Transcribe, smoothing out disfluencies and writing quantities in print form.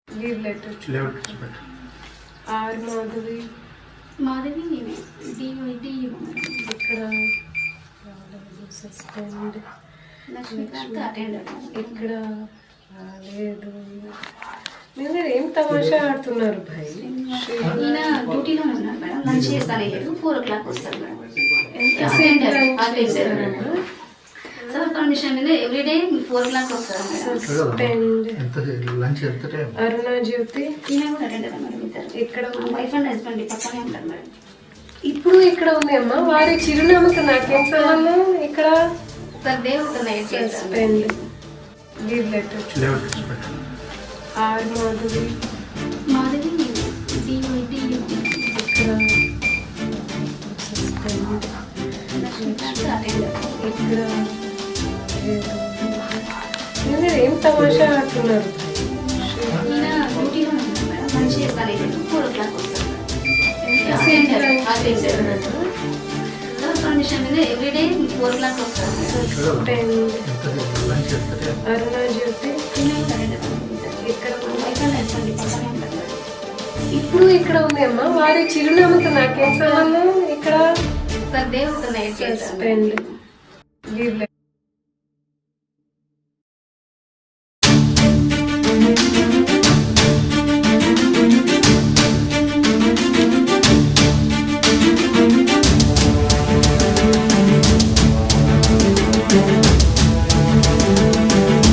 Leave letter ఆర్ మాధవి మాధవి నేనే డి ఇక్కడ సస్పెండ్ లక్ష్మీకాంత్ అటెండర్ ఇక్కడ లేదు. మీరు ఏం తమాషా ఆడుతున్నారు భాయ్? ఈయన డ్యూటీలో ఉన్నారు మేడం. లంచ్ చేస్తాను 4 o'clock వస్తారు మేడం. సార్ పర్మిషన్ మీద ఎవ్రీడే 4 o'clock వస్తారు మేడం. సస్పెండ్ లంచ్ ఎంత టైం? అరుణ జ్యోతి ఈయన కూడా అటెండర్ మేడం. ఇద్దరు ఇక్కడ వైఫ్ అండ్ హస్బెండ్ పక్కనే ఉంటారు మేడం. ఇప్పుడు ఇక్కడ ఉంది అమ్మా. వారి చిరునామాకు నాకేం సంబంధం? ఇక్కడ సార్ దేవుడు నైట్ చేస్తారు. సస్పెండ్ లీవ్ లెటర్ ఆర్ మాధవి మాధవి నేనే డి ఇక్కడ సస్పెండ్ లక్ష్మీకాంత్ అటెండర్ ఇక్కడ లేదు. మీరు ఏం తమాషా ఆడుతున్నారు? ఈయన డ్యూటీలో ఉన్నారు మేడం. లంచ్ చేస్తాను 4 o'clock వస్తారు మేడం. సార్ పర్మిషన్ మీద ఎవ్రీడే 4 o'clock వస్తారు మేడం. సస్పెండ్ లంచ్ ఎంత టైం? అరుణ జ్యోతి ఈయన కూడా అటెండర్ మేడం. ఇక్కడ వైఫ్ అండ్ హస్బెండ్ పక్కనే ఉంటారు మేడం. ఇప్పుడు ఇక్కడ ఉంది అమ్మా. వారి చిరునామాకు నాకేం సంబంధం? ఇక్కడ సార్ దేవుడు నైట్ చేస్తారు. Suspend leave